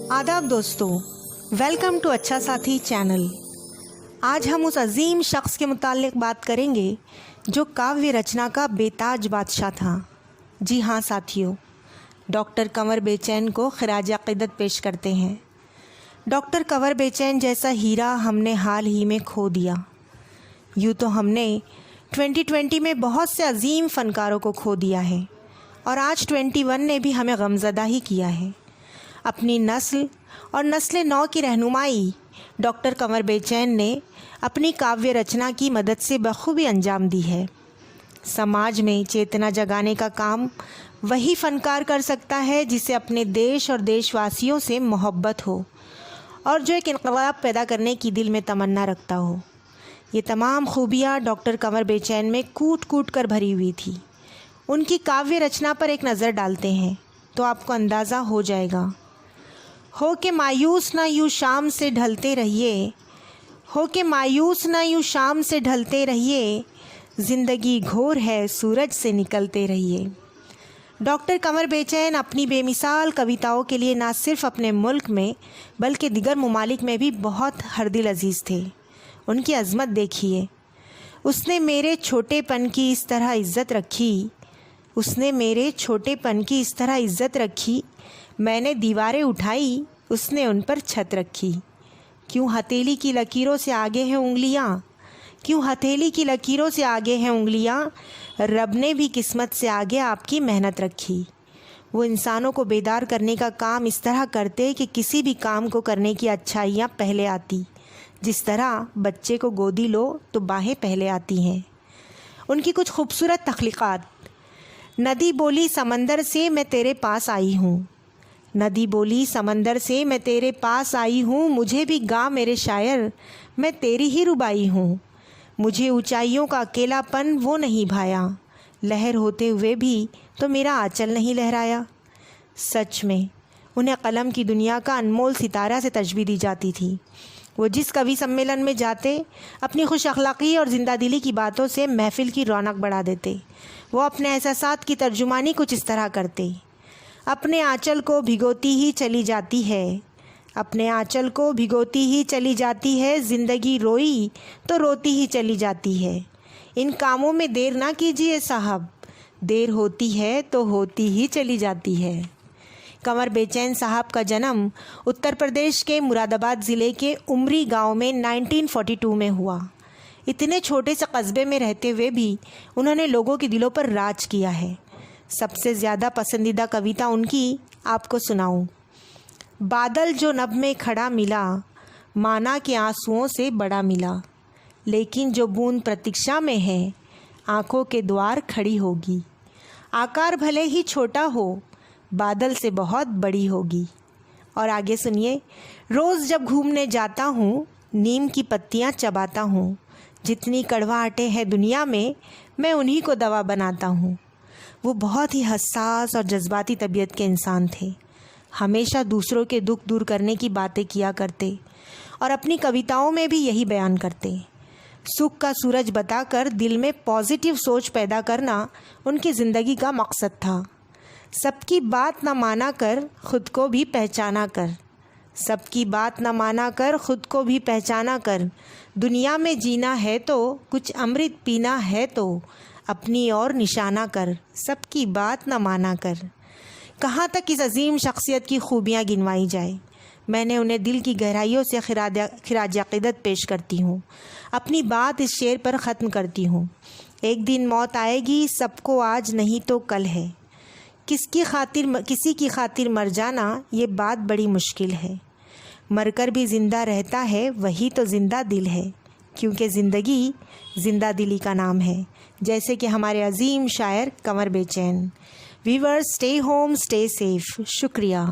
आदाब दोस्तों, welcome to अच्छा साथी चैनल। आज हम उस अजीम शख्स के मुताल्लिक बात करेंगे जो काव्य रचना का बेताज बादशाह था। जी हाँ साथियों, डॉक्टर कंवर बेचैन को खिराज अक़ीदत पेश करते हैं। डॉक्टर कंवर बेचैन जैसा हीरा हमने हाल ही में खो दिया। यूँ तो हमने 2020 में बहुत से अजीम फ़नकारों को खो दिया है और आज 21 ने भी हमें गमज़दा ही किया है। अपनी नस्ल और नस्ल नौ की रहनुमाई डॉक्टर कंवर बेचैन ने अपनी काव्य रचना की मदद से बखूबी अंजाम दी है। समाज में चेतना जगाने का काम वही फ़नकार कर सकता है जिसे अपने देश और देशवासियों से मोहब्बत हो और जो एक इनक़लाब पैदा करने की दिल में तमन्ना रखता हो। ये तमाम खूबियाँ डॉक्टर कंवर बेचैन में कूट कूट कर भरी हुई थी। उनकी काव्य रचना पर एक नज़र डालते हैं तो आपको अंदाज़ा हो जाएगा। हो के मायूस ना यूँ शाम से ढलते रहिए, हो के मायूस ना यूँ शाम से ढलते रहिए, ज़िंदगी घोर है सूरज से निकलते रहिए। डॉक्टर कंवर बेचैन अपनी बेमिसाल कविताओं के लिए ना सिर्फ़ अपने मुल्क में बल्कि दिगर ममालिक में भी बहुत हरदिल अजीज़ थे। उनकी अज़मत देखिए। उसने मेरे छोटेपन की इस तरह इज़्ज़त रखी, उसने मेरे छोटेपन की इस तरह इज़्ज़त रखी, मैंने दीवारें उठाई, उसने उन पर छत रखी। क्यों हथेली की लकीरों से आगे हैं उंगलियां, क्यों हथेली की लकीरों से आगे हैं उंगलियां, रब ने भी किस्मत से आगे आपकी मेहनत रखी। वो इंसानों को बेदार करने का काम इस तरह करते कि किसी भी काम को करने की अच्छाइयाँ पहले आती। जिस तरह बच्चे को गोदी लो तो बाहें पहले आती हैं। उनकी कुछ खूबसूरत तख्लीक़ात। नदी बोली समंदर से मैं तेरे पास आई हूँ, नदी बोली समंदर से मैं तेरे पास आई हूँ, मुझे भी गा मेरे शायर मैं तेरी ही रुबाई हूँ। मुझे ऊंचाइयों का अकेलापन वो नहीं भाया, लहर होते हुए भी तो मेरा आंचल नहीं लहराया। सच में उन्हें कलम की दुनिया का अनमोल सितारा से तशबीह दी जाती थी। वो जिस कवि सम्मेलन में जाते अपनी खुश अखलाक़ी और ज़िंदा दिली की बातों से महफ़िल की रौनक बढ़ा देते। वो अपने एहसासात की तर्जुमानी कुछ इस तरह करते। अपने आंचल को भिगोती ही चली जाती है, अपने आंचल को भिगोती ही चली जाती है, ज़िंदगी रोई तो रोती ही चली जाती है। इन कामों में देर ना कीजिए साहब, देर होती है तो होती ही चली जाती है। कंवर बेचैन साहब का जन्म उत्तर प्रदेश के मुरादाबाद ज़िले के उमरी गांव में 1942 में हुआ। इतने छोटे से कस्बे में रहते हुए भी उन्होंने लोगों के दिलों पर राज किया है। सबसे ज़्यादा पसंदीदा कविता उनकी आपको सुनाऊं। बादल जो नभ में खड़ा मिला, माना के आंसुओं से बड़ा मिला, लेकिन जो बूंद प्रतीक्षा में है, आँखों के द्वार खड़ी होगी। आकार भले ही छोटा हो, बादल से बहुत बड़ी होगी। और आगे सुनिए। रोज़ जब घूमने जाता हूँ, नीम की पत्तियाँ चबाता हूँ, जितनी कड़वाहटें हैं दुनिया में, मैं उन्हीं को दवा बनाता हूँ। वो बहुत ही हसास और जज्बाती तबीयत के इंसान थे। हमेशा दूसरों के दुख दूर करने की बातें किया करते और अपनी कविताओं में भी यही बयान करते। सुख का सूरज बताकर दिल में पॉजिटिव सोच पैदा करना उनकी ज़िंदगी का मकसद था। सबकी बात न माना कर ख़ुद को भी पहचाना कर, सबकी बात न माना कर ख़ुद को भी पहचाना कर, दुनिया में जीना है तो कुछ अमृत पीना है तो अपनी और निशाना कर, सबकी बात न माना कर। कहाँ तक इस अजीम शख्सियत की खूबियाँ गिनवाई जाए। मैंने उन्हें दिल की गहराइयों से खिराज अक़ीदत पेश करती हूँ। अपनी बात इस शेर पर ख़त्म करती हूँ। एक दिन मौत आएगी, सबको आज नहीं तो कल है। किसी की खातिर मर जाना ये बात बड़ी मुश्किल है। मरकर भी ज़िंदा रहता है वही तो ज़िंदा दिल है, क्योंकि ज़िंदगी ज़िंदा दिली का नाम है, जैसे कि हमारे अजीम शायर Kunwar Bechain. Viewers, stay home, stay safe. शुक्रिया।